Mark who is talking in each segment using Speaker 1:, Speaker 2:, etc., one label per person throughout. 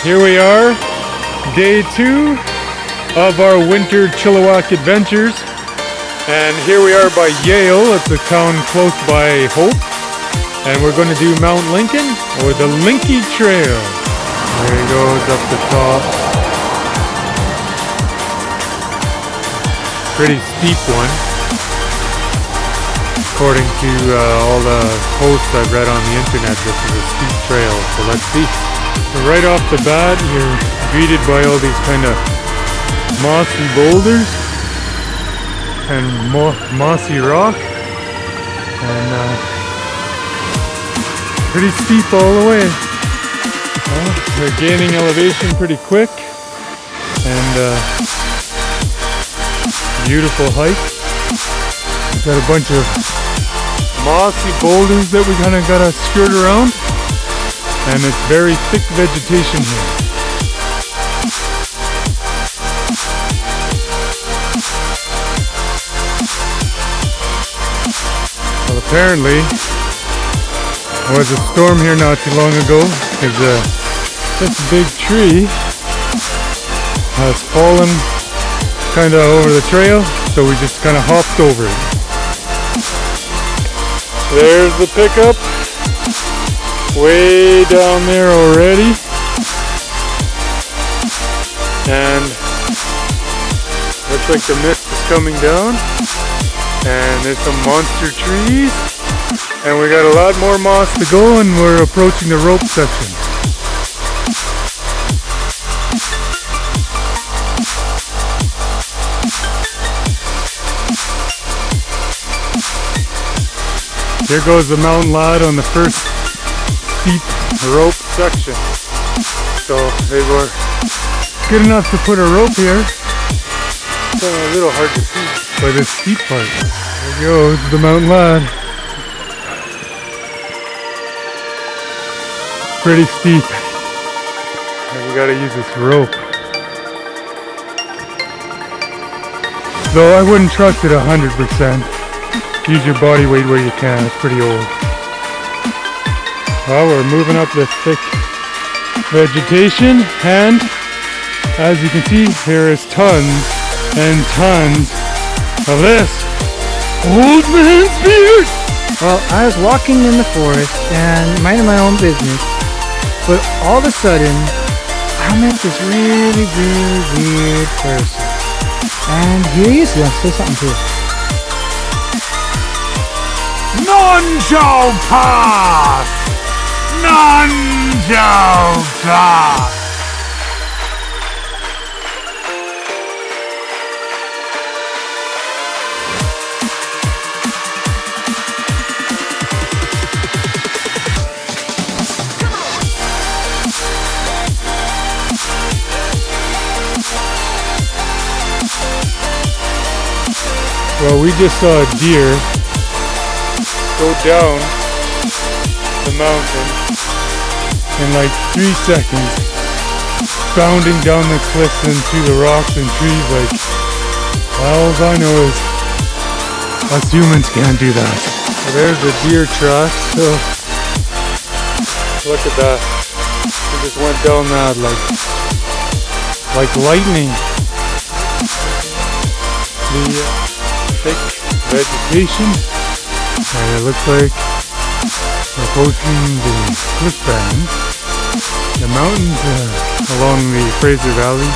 Speaker 1: Here we are, day 2 of our winter Chilliwack adventures. And here we are by Yale, it's a town close by Hope. And we're going to do Mount Lincoln, or the Lynky Trail. There he goes up the top. Pretty steep one. According to all the posts I've read on the internet, this is a steep trail, so let's see. So right off the bat, you're greeted by all these kind of mossy boulders and mossy rock, and pretty steep all the way. Well, they're gaining elevation pretty quick, and beautiful hike. We've got a bunch of mossy boulders that we kind of gotta skirt around, and it's very thick vegetation here. Well, apparently there was a storm here not too long ago, because this big tree has fallen kind of over the trail, so we just kind of hopped over it. There's the pickup, way down there already, and looks like the mist is coming down, and there's some monster trees, and we got a lot more moss to go, and we're approaching the rope section. Here goes the mountain lad on the first steep rope section. So they were good enough to put a rope here. It's a little hard to see by this steep part. There goes the mountain lad. Pretty steep. And we gotta use this rope. Though I wouldn't trust it 100%. Use your body weight where you can, it's pretty old. Well, we're moving up this thick vegetation, and as you can see, there is tons and tons of this old man's beard!
Speaker 2: Well, I was walking in the forest and minding my own business, but all of a sudden, I met this really, really weird person. And here he is, he wants to say something to us.
Speaker 1: None shall pass! None shall pass! Well, we just saw a deer go down the mountain in like 3 seconds, bounding down the cliffs and through the rocks and trees. Like, all I know is us humans can't do that. So there's the deer track. So look at that. It just went down that like lightning. The thick vegetation. And it looks like we're approaching the cliff band. The mountains along the Fraser Valley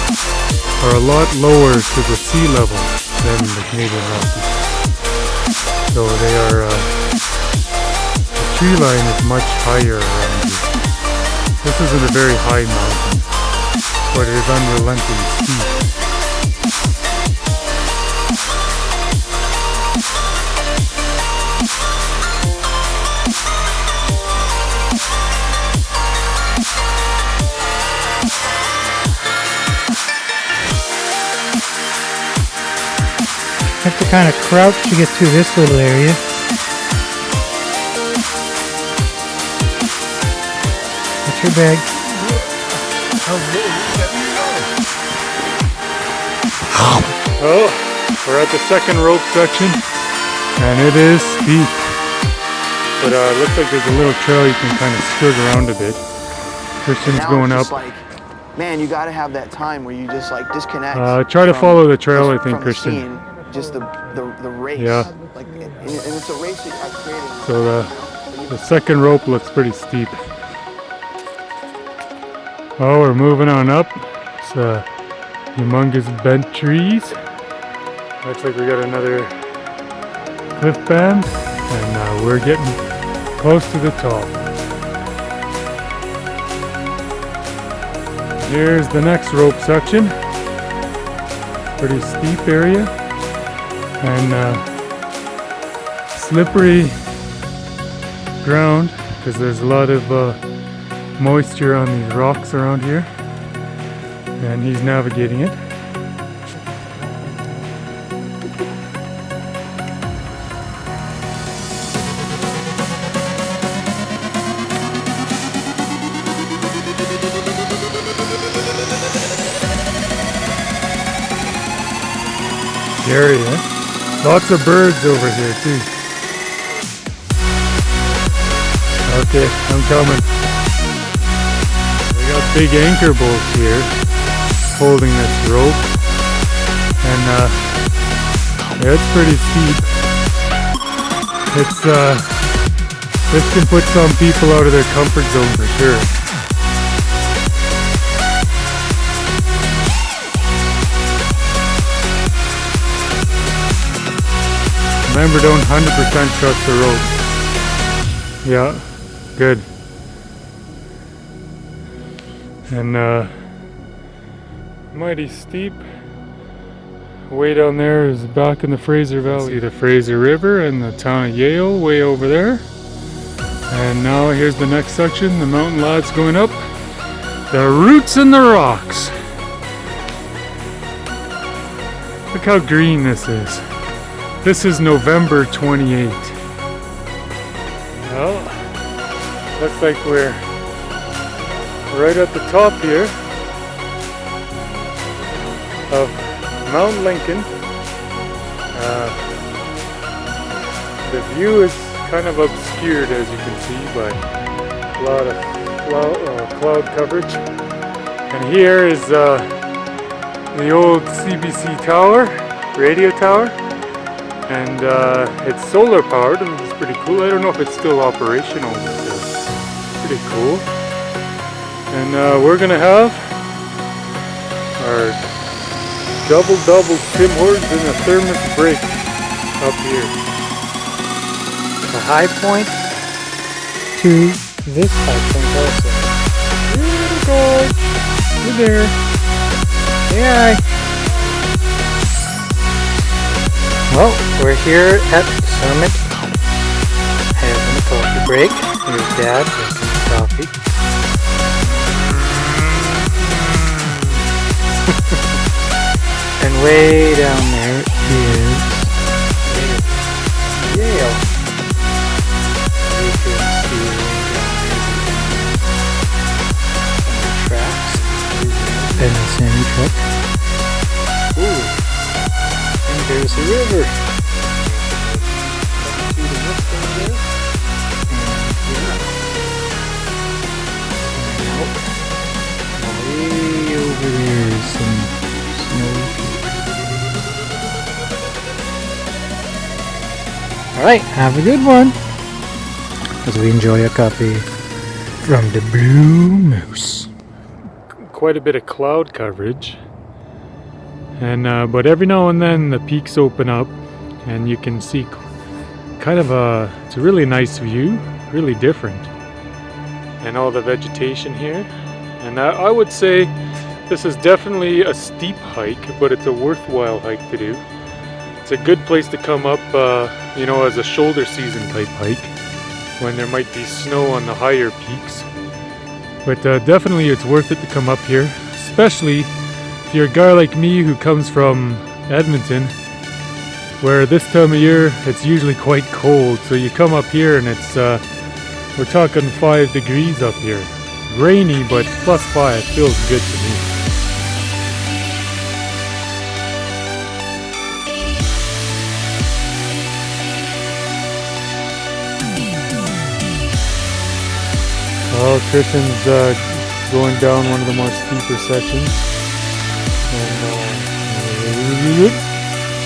Speaker 1: are a lot lower to the sea level than the Canadian Rockies. So they are, the tree line is much higher around here. This isn't a very high mountain, but it is unrelenting steep.
Speaker 2: Have to kind of crouch to get through this little area. What's your bag?
Speaker 1: Oh, we're at the second rope section, and it is steep. But it looks like there's a little trail you can kind of skirt around a bit. Christian's going up.
Speaker 3: man, you got to have that time where you just like disconnect.
Speaker 1: Try to follow the trail, I
Speaker 3: from
Speaker 1: think,
Speaker 3: the
Speaker 1: Christian.
Speaker 3: scene, just the race.
Speaker 1: Yeah.
Speaker 3: Like, and it's a race that I've created.
Speaker 1: So the second rope looks pretty steep. Oh, we're moving on up. It's humongous bent trees. Looks like we got another cliff band, and we're getting close to the top. Here's the next rope section. Pretty steep area, and slippery ground because there's a lot of moisture on these rocks around here, and he's navigating it. Scary, eh? Lots of birds over here too. Okay, I'm coming. We got big anchor bolts here holding this rope, and it's pretty steep. This can put some people out of their comfort zone for sure. Remember, don't 100% trust the rope. Yeah, good. And mighty steep. Way down there is back in the Fraser Valley. See the Fraser River and the town of Yale way over there. And now here's the next section, the mountain lads going up. The roots in the rocks. Look how green this is. This is November 28th. Well, looks like we're right at the top here of Mount Lincoln. The view is kind of obscured, as you can see, by a lot of cloud coverage. And here is the old CBC tower, radio tower. And it's solar powered, and it's pretty cool. I don't know if it's still operational, but pretty cool. And we're gonna have our double Tim Hortons and a thermos break up here.
Speaker 2: The high point to this high point also.
Speaker 1: Beautiful. You're there.
Speaker 2: Yeah. Well, we're here at the summit, having a coffee break. Here's Dad drinking his coffee. And way down there is Yale. You can see some tracks. And the semi truck. Ooh. There's the river. See the mist down there? And way over there is some snow. Alright, have a good one. As we enjoy a coffee from the Blue Moose.
Speaker 1: Quite a bit of cloud coverage. And but every now and then the peaks open up and you can see kind of it's a really nice view, really different, and all the vegetation here. And I would say this is definitely a steep hike, but it's a worthwhile hike to do. It's a good place to come up, you know, as a shoulder season type hike when there might be snow on the higher peaks. But definitely it's worth it to come up here, especially if you're a guy like me who comes from Edmonton, where this time of year it's usually quite cold. So you come up here and it's we're talking 5 degrees up here. Rainy, but +5 feels good to me. Well, Kristen's going down one of the more steeper sections. And,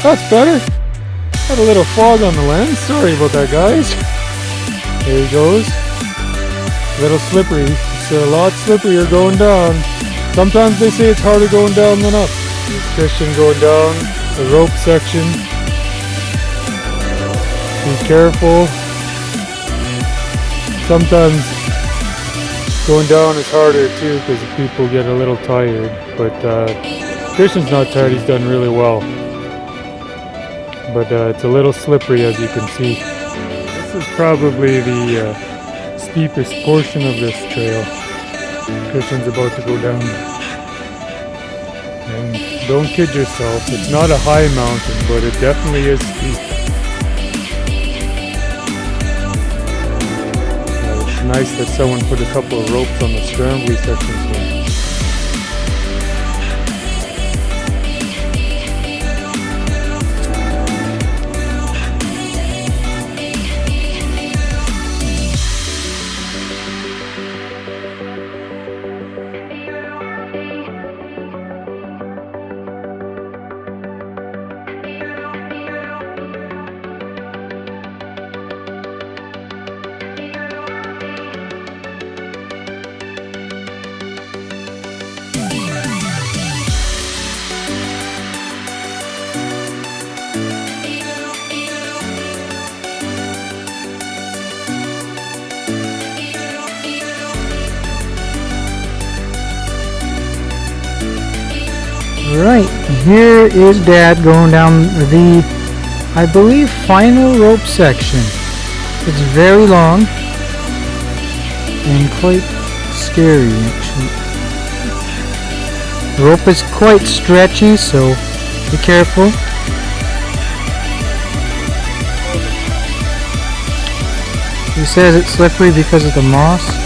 Speaker 1: that's better. Got a little fog on the lens. Sorry about that, guys. There he goes. A little slippery. It's a lot slipperier going down. Sometimes they say it's harder going down than up. Christian going down the rope section. Be careful. Sometimes going down is harder too because people get a little tired. But Christian's not tired. He's done really well. But it's a little slippery, as you can see. This is probably the steepest portion of this trail. Christian's about to go down. And don't kid yourself, it's not a high mountain, but it definitely is steep. It's nice that someone put a couple of ropes on the scrambly sections here.
Speaker 2: Right, here is Dad going down the, I believe, final rope section. It's very long and quite scary, actually. The rope is quite stretchy, so be careful. He says it's slippery because of the moss.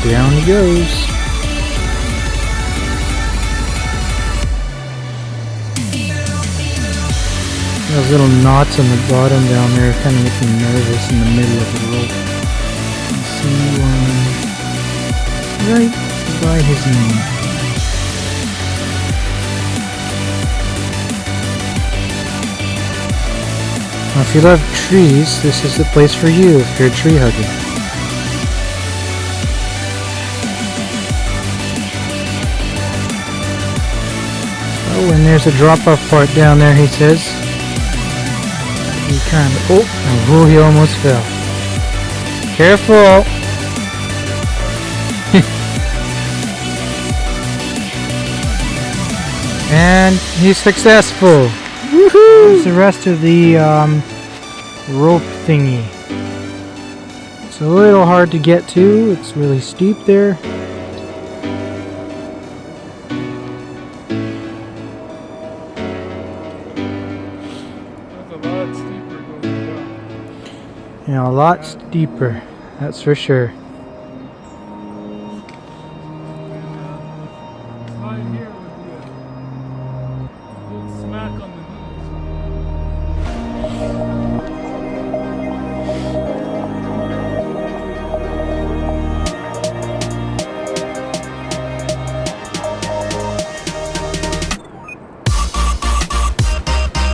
Speaker 2: Down he goes. Those little knots on the bottom down there kind of make me nervous in the middle of the rope. See one right by his knee. Now, if you love trees, this is the place for you if you're a tree hugger. Oh, and there's a drop-off part down there, he says. He kind of... Oh, he almost fell. Careful! And he's successful! Woohoo! There's the rest of the rope thingy. It's a little hard to get to. It's really steep there. Yeah, a lot steeper, that's for sure.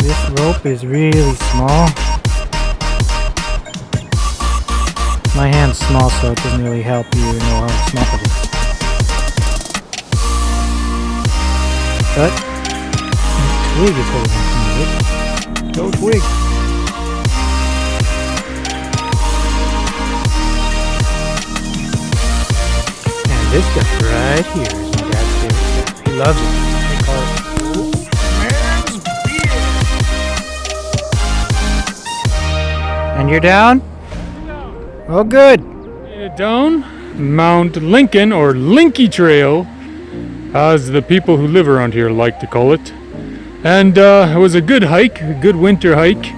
Speaker 2: This rope is really small. My hand's small, so it doesn't really help you know how small it is. But the twig is holding on to it. Go twig! And this guy right here is my dad's favorite stuff. He loves it. They call it man's beard. And you're down? Oh, good. Down Mount Lincoln, or Lynky Trail, as the people who live around here like to call it. And it was a good hike, a good winter hike.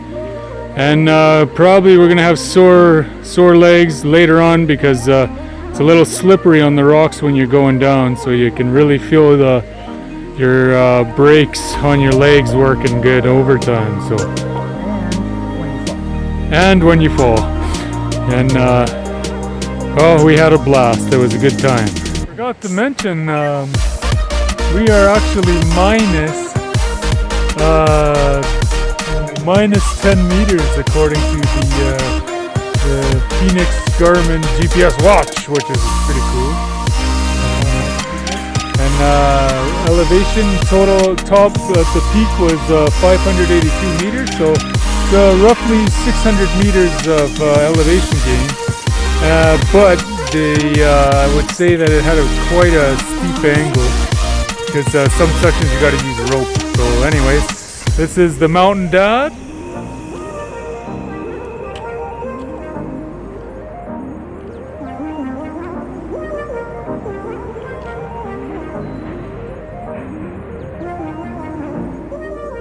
Speaker 2: And probably we're gonna have sore legs later on because it's a little slippery on the rocks when you're going down, so you can really feel your brakes on your legs working good overtime. So, and when you fall.
Speaker 1: And oh, we had a blast. It was a good time. Forgot to mention, we are actually minus 10 meters according to the Phoenix Garmin GPS watch, which is pretty cool. And elevation total top at the peak was 582 meters, so roughly 600 meters of elevation gain. But I would say that it had quite a steep angle because some sections you got to use rope. So anyways, this is the Mountain Dad.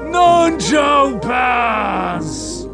Speaker 1: Non-Joe Pass!